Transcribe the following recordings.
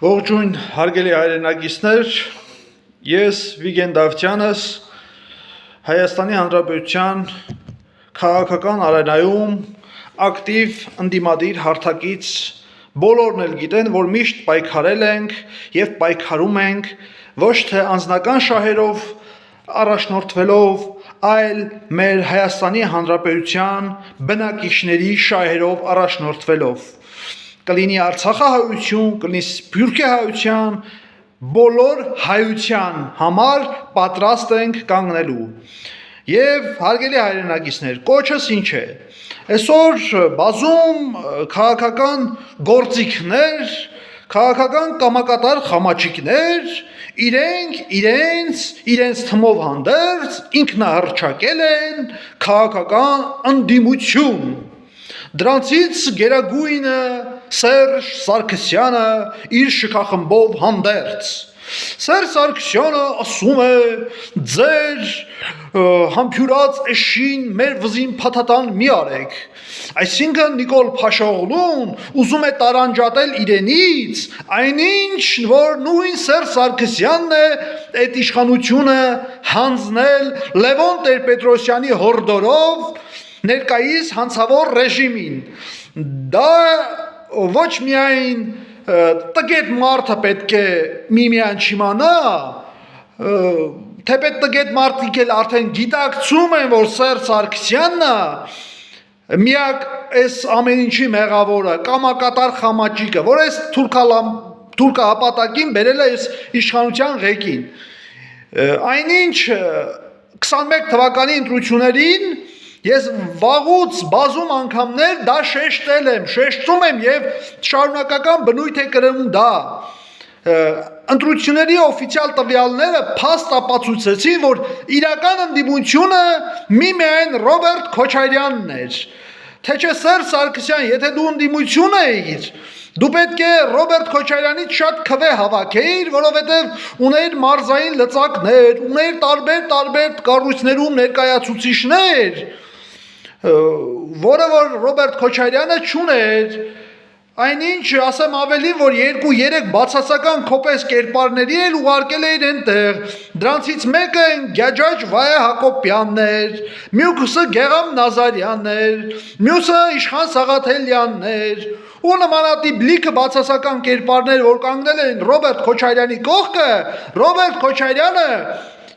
Ողջույն հարգելի հայրենակիցներ, ես Վիգեն Դավթյանս Հայաստանի Հանրապետության քաղաքական արենայում ակտիվ ընդդիմադիր հարթակից բոլորն էլ գիտեն, որ միշտ պայքարել ենք եւ պայքարում ենք ոչ թե անձնական շահերով առաջնորդվելով, այլ մեր Հայաստանի Հանրապետության բնակիչների շահերով առաջնորդվելով կլինի Արցախահայություն, կլինի Սփյուռքահայության, բոլոր հայության համար պատրաստ ենք կանգնելու։ Եվ հարգելի հայրենակիցներ, կոչս ինչ է։ Այսօր բազում քաղաքական գործիքներ, քաղաքական կամակատար խամաչիկներ իրենց թմով հանդերձ ինքնահռչակել են քաղաքական ընդդիմություն։ Դրանցից գերագույնը Սերժ Սարգսյանը իր շքախմբով հանդերձ։ Սերժ Սարգսյանը ասում է ձեր համբյուրած էշին մեր վզին փաթաթան մի արեք։ Այսինքն Նիկոլ Փաշօղլուն ուզում է տարանջատել իրենից այնինչ, որ նույն Սերժ Սարգսյանն է այդ իշխանությունը հանձնել Լևոն Տեր-Պետրոսյանի հորդորով ներկայիս հանցավոր ռեժիմին։ Դա ոչ միայն տգետ մարդը պետք է միմիան չիմանա, թեպետ տգետ մարդիկ էլ արդեն գիտակցում են, որ Սերժ Սարգսյանն է միակ այս ամեն ինչի մեղավորը, կամակատար խամաճիկը, որ այս թուրքահապատակին բերել է այս իշխանության ղեկին։ Այնինչ 21 թվականի ընտրություններին ես վաղուց բազում անգամներ դա շեշտել եմ, շեշտում եմ եւ շարունակական բնույթ է կրում դա։ Ընտրությունների օֆիցիալ տվյալները փաստ ապացուցեցին, որ իրական ընդդիմությունը միմիայն Ռոբերտ Քոչարյանն էր։ Թե չէ Սերժ Սարգսյան, եթե դու ընդդիմություն էիր, դու պետք է Ռոբերտ Քոչարյանից շատ քվե հավաքեիր, որովհետև ուներ մարզային լծակներ, ուներ տարբեր կառույցներում ներկայացուցիչներ, որը որ Ռոբերտ Քոչարյանը չուներ, այնինչ ասեմ ավելի, որ 2-3 բացասական քոպես կերպարների էլ ուղարկել էին այնտեղ, դրանցից մեկը Գյաջաջ Վայե Հակոբյանն էր, մյուսը Գեգամ Նազարյանն էր, մյուսը Իշխան Սաղաթելյանն էր, ու նմանատիպ լիքը բացասական կերպարներ, որ կանգնել են Ռոբերտ Քոչարյանի կողքը, Ռոբերտ Քոչարյանը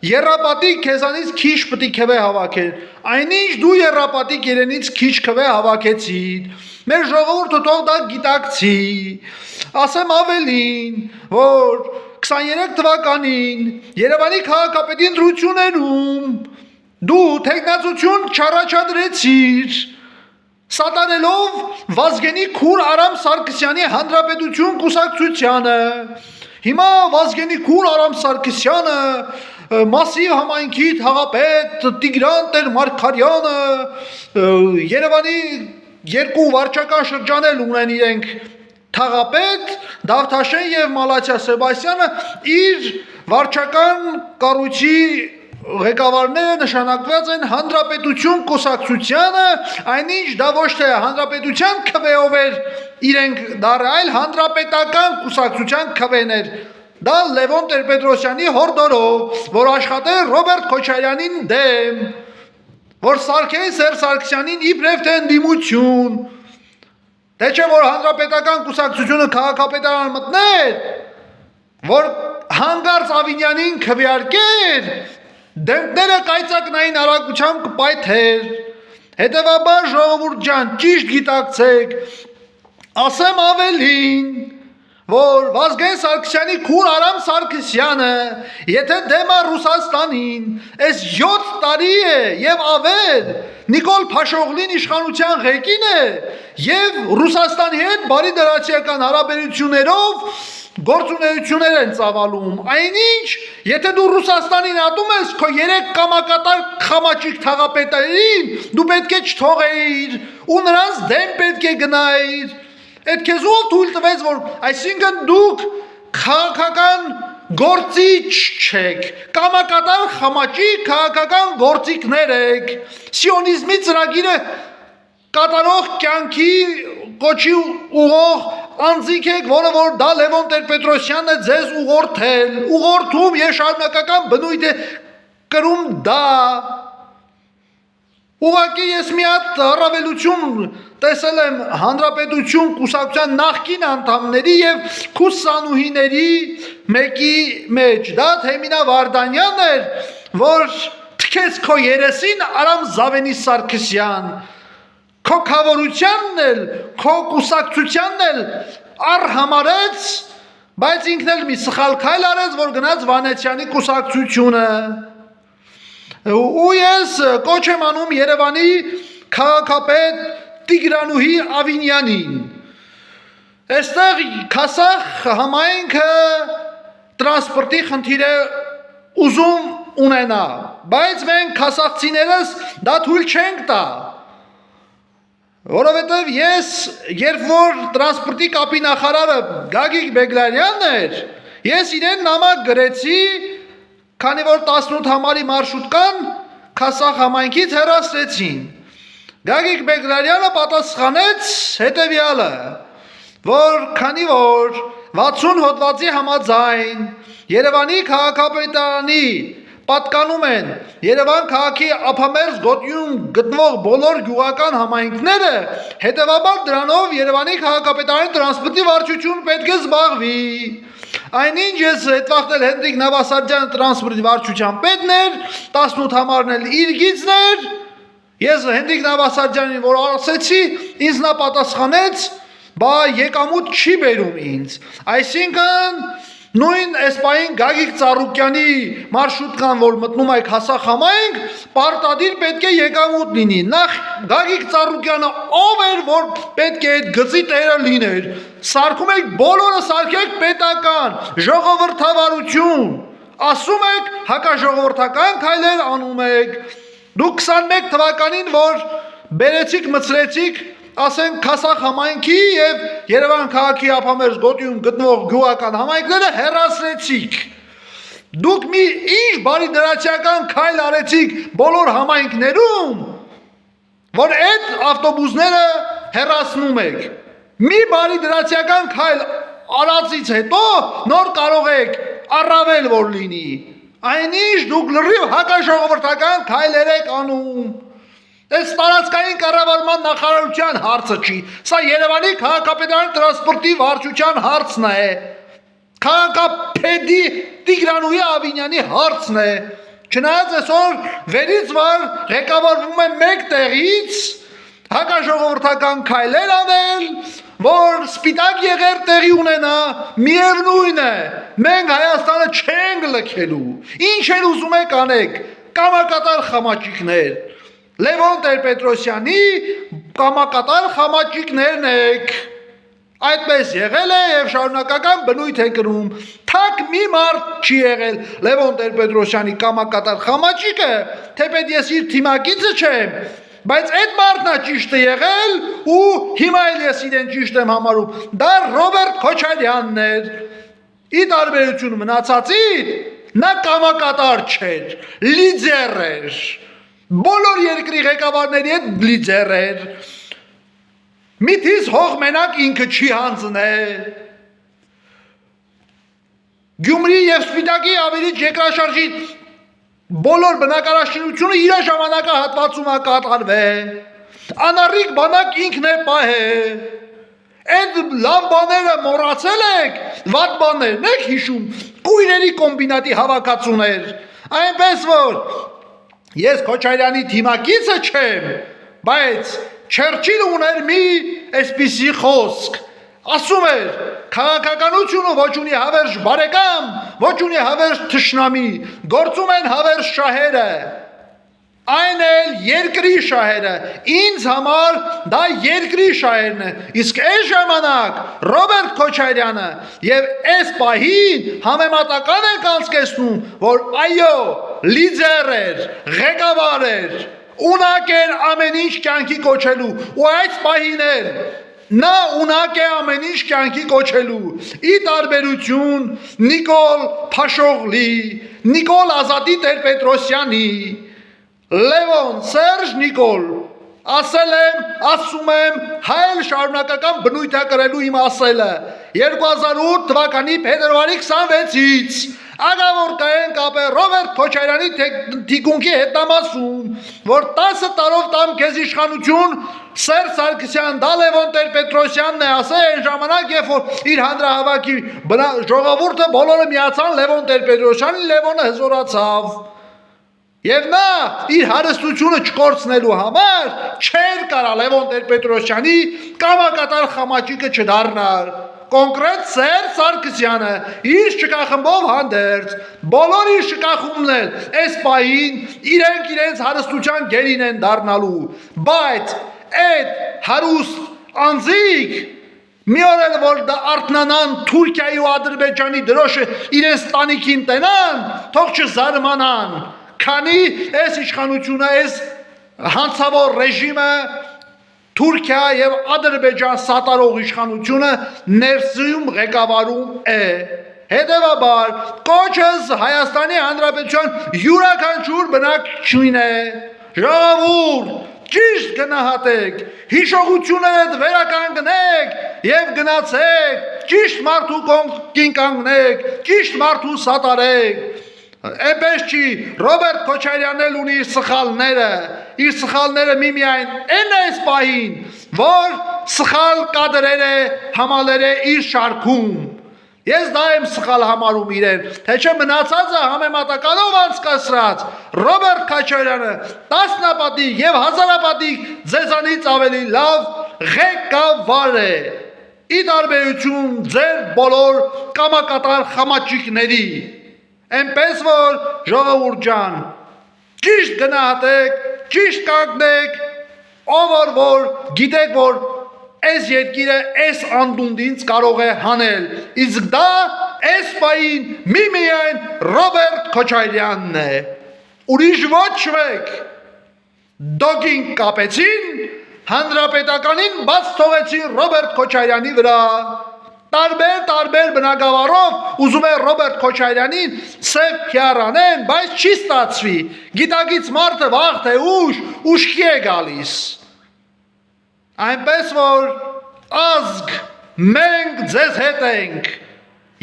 երապատիկ քեզանից քիչ պտի քվե հավաքել, այնինչ դու երապատիկ իրենից քիչ քվե հավաքեցիր, մեր ժողովուրդը թող դա գիտակցի, ասեմ ավելին, որ 23 թվականին Երևանի քաղաքապետի ընտրություններում դու թեկնածություն չառաջադրեցիր, սատարելով Վազգենի քուր Արամ Սարգսյանի Հանրապետություն կուսակցությանը, հիմա Վազգենի քուր Արամ Սարգսյանը Մասիվ համայնքի թաղապետ Տիգրան Տեր-Մարգարյանը Երևանի 2 վարչական շրջանել ունեն իրենք թաղապետ Դավթաշեն եւ Մալաթիա Սեբաստյանը իր վարչական կառույցի ղեկավարները նշանակված են Հանրապետություն կուսակցությանը, այնինչ դա ոչ թե Հանրապետության քվեով էր իրենք դարել, Հանրապետական կուսակցության քվեներ։ Դա Լևոն Տեր-Պետրոսյանի հորդորով, որ աշխատել Ռոբերտ Քոչարյանին դեմ, որ սարքեն Սերժ Սարգսյանին իբրև թե ընդդիմություն, թե չէ որ Հանրապետական կուսակցությունը քաղաքապետարան մտներ, որ հանգարց Ավինյանին քվեարկեր, դեմքները կայծակնային արագությամբ կպայթեր։ Հետևաբար ժողովուրդ ջան, ճիշտ գիտակցեք, ասեմ ավելին, որ Վազգեն Սարգսյանի քուր Արամ Սարգսյանը, եթե դեմ է Ռուսաստանին, այս 7 տարի է եւ ավել Նիկոլ Փաշօղլին իշխանության ղեկին է եւ Ռուսաստանի հետ բարի դրացիական հարաբերություններով գործունեություններ են ծավալում, այնինչ, եթե դու Ռուսաստանին ատում ես քո 3 կամակատար խամաճիկ թաղապետերին, դու պետք է չթողեիր ու նրանց դեմ պետք է գնայիր։ Այդ քեզ ով թույլ տվեց, որ այսինքն դուք քաղաքական գործիչ չեք, կամակատար խամաճիկ քաղաքական գործիքներ եք, սիոնիզմի ծրագիրը կատարող կյանքի կոչի ուղող անձիկ եք, որը որ դա Լևոն Տեր-Պետրոսյանն է ձեզ ուղղորդել, ուղղորդում եւ շարունակական բնույթ է կրում դա։ Ուղղակի ես մի հատ առավելություն տեսել եմ Հանրապետություն կուսակցության նախկին անդամների եւ քուսանուհիների մեկի մեջ, դա Թեմինա Վարդանյանն էր, որ թքեց քո երեսին Արամ Զավենի Սարգսյան, քո քավորությանն էլ, քո կուսակցությանն էլ արհամարեց, բայց ինքն էլ մի սխալ քայլ արեց, որ գնաց Վանեցյանի կուսակցությունը։ Ու ես կոչ եմ անում Երևանի քաղաքապետ Տիգրանուհի Ավինյանին։ Այստեղ Քասախ համայնքը տրանսպորտի խնդիր է ուզում ունենա, բայց մենք քասախցիներս դա թույլ չենք տա։ Որովհետև ես, երբ որ տրանսպորտի կապի նախարարը Գագիկ Բեգլարյանն էր, ես իրեն նամակ գրեցի, քանի որ 18 համարի մարշրուտկան Քասախ համայնքից հեռացրեցին։ Գագիկ Բեգլարյանը պատասխանեց հետևյալը, որ քանի որ 60 հոդվածի համաձայն Երևանի քաղաքապետարանի պատկանում են Երևան քաղաքի ափամերձ գոտիում գտնվող բոլոր գյուղական համայնքները, հետևաբար դրանով Երևանի քաղաքապետարանի տրանսպորտի վարչությունը պետք է զբաղվի։ Այնինչ ես հետվախտել Հենրիկ Նավասարդյանը տրանսպորտի վարչության պետն էր, 18 համարն էլ իր գիծն էր, ես Հենրիկ Նավասարդյանին որ ասեցի, ինձ նա պատասխանեց, բա եկամուտ չի բերում ինձ, այսինքն նույն էսպային Գագիկ Ծառուկյանի մարշրուտկան, որ մտնում է Քասախ համայնք, պարտադիր պետք է եկամուտ լինի։ Նախ Գագիկ Ծառուկյանը ով էր, որ պետք է այդ գծի տերը լիներ։ Սարքում եք բոլորը սարքեք պետական, ժողովրդավարություն, ասում եք հակաժողովրդական քայլեր անում եք։ Դուք 21 թվականին, որ բերեցիք, մցրեցիք ասենք Քասախ համայնքի եւ Երևան քաղաքի ափամերձ գոտիում գտնվող գյուղական համայնքները հեռացրեցիք։ Դուք մի ինչ բարի դրացիական քայլ արեցիք բոլոր համայնքներում, որ այդ ավտոբուսները հեռացնում եք։ Մի բարի դրացիական քայլ արածից հետո նոր կարող եք առավել որ լինի։ Այնինչ դուք լրիվ հակաժողովրդական քայլեր եք անում։ Այս տարածքային կառավարման նախարարության հարցը չի, սա Երևանի քաղաքապետարանի տրանսպորտի վարչության հարցն է, քաղաքապետի Տիգրանուհի Ավինյանի հարցն է, չնայած այսօր վերից վար ղեկավարվում է մեկ տեղից հակաժողովրդական քայլեր անել, որ սպիտակ եղեր տեղի ունենա, միևնույն է, մենք Հայաստանը չենք լքելու, ինչ են ուզում եք անեք, կամակատար խամաճիկներ, Լևոն Տեր-Պետրոսյանի կամակատար խամաճիկներն եք, այդպես եղել է և շարունակական բնույթ է կրում, թակ մի մարդ չի եղել Լևոն Տեր-Պետրոսյանի կամակատար խամաճիկը, թեպետ ես իր թիմակիցը չեմ, բայց այդ մարդն է ճիշտ է եղել ու հիմա էլ ես իրեն ճիշտ եմ համարում, դա Ռոբերտ Քոչարյանն էր, ի տարբերություն մնացածի, նա կամակատար չէր, լիդեր էր, բոլոր երկրի ղեկավարների հետ լիդեր էր, միթից հող մենակ ինքը չի հանձնել, Գյումրի և Սպիտակի ավերիչ երկրաշարժի բոլոր բնակարարությունը իր ժամանակահատվածում է կատարվել, անառիկ բանակ ինքն է պահել, այդ լավ բաները մոռացել եք, վատ բաներն եք հիշում, կույրերի կոմբինատի հավաքածուներ, այնպես որ ես Քոչարյանի թիմակիցը չեմ, բայց Չերչիլը ուներ մի այսպիսի խոսք, ասում էր, քաղաքականությունը ոչ ունի հավերժ բարեկամ, ոչ ունի հավերժ թշնամի, գործում են հավերժ շահերը, այն էլ երկրի շահերը, ինձ համար դա երկրի շահերն է, իսկ այս ժամանակ Ռոբերտ Քոչարյանը և այս պահին համեմատական ենք անցկացնում, որ այո, լիդեր էր, ղեկավար էր, ունակ էր ամեն ինչ կյանքի կոչելու, ու այս պահին էլ նա ունակ է ամեն ինչ կյանքի կոչելու, ի տարբերություն Նիկոլ Փաշողլի, Նիկոլ Ազատի Տեր-Պետրոսյանի, Լևոն Սերժ Նիկոլ, Ասել եմ, ասում եմ, հայել շարունակական բնույթ է կրելու իմ ասելը 2008 թվականի փետրվարի 26-ից ագավոր կայեն կապե Ռոբերտ Քոչարյանի թիկունքի հետամասում, որ 10 տարով տամ քեզ իշխանություն Սերժ Սարգսյան դա Լևոն Տեր-Պետրոսյանն է ասել այն ժամանակ, երբ որ իր հանրահավաքի ժողովուրդը բոլորը միացան Լևոն Տեր-Պետրոսյանին, Լևոնը հզորացավ։ Եվ նա իր հարստությունը չկորցնելու համար չէր կարա Լևոն Տեր-Պետրոսյանի կամակատար խամաճիկը չդառնար։ Կոնկրետ Սերժ Սարգսյանը իր շքախմբով հանդերձ բոլոր իր շքախումն էլ այս պահին իրենց հարստության գերին են դառնալու, բայց այդ հարուստ անձիկ մի օր էլ որ դա արթնանան Թուրքիայի ու Ադրբեջանի դրոշը իրենց տանիքին տենան, թող չզարմանան, քանի այս իշխանությունը, այս հանցավոր ռեժիմը Թուրքիա եւ Ադրբեջան սատարող իշխանությունը ներսում ղեկավարում է։ Հետևաբար կոչս Հայաստանի Հանրապետության յուրաքանչյուր բնակչին է, ժողովուրդ, ճիշտ գնահատեք, հիշողություններդ վերականգնեք եւ գնացեք, ճիշտ մարդու կողքին կանգնեք, ճիշտ մարդու սատարեք։ Այնպես չի, Ռոբերտ Քոչարյանն էլ ունի իր սխալները միմիայն այն այս պահին, որ սխալ կադրեր է համալեր է իր շարքում։ Ես դա եմ սխալ համարում իրեն, թե չէ մնացածը համեմատականով անցկացրած Ռոբերտ Քոչարյանը տասնապատիկ եւ հազարապատիկ ձեզանից ավելի լավ ղեկավար է, ի տարբերություն ձեր բոլոր կամակատար խամաճիկների։ Այնպես որ ժողովուրդ ջան, ճիշտ գնահատեք, ճիշտ կանգնեք, ով որ գիտեք որ այս երկիրը այս անդունդից կարող է հանել, իսկ դա այս պահին միմիայն Ռոբերտ Քոչարյանն է, ուրիշ ոչ մեկ։ Դոգին կապեցին, հանրապետականին բաց թողեցին Ռոբերտ Քոչարյանի վրա։ Տարբեր բնակավարով ուզում է Ռոբերտ Քոչարյանին սև PR անեն, բայց չի ստացվի։ Գիտակից մարդը վաղ թե ուշքի է գալիս։ Այնպես որ ազգ, մենք ձեզ հետ ենք։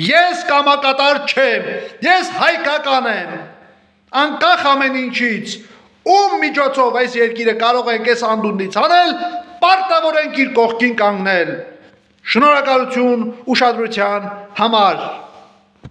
Ես կամակատար չեմ, ես հայկական եմ։ Անկախ ամեն ինչից, ում միջոցով այս երկիրը կարող ենք այս անդունդից անել, պարտավոր ենք իր կողքին կանգնել։ Շնորհակալություն ուշադրության համար։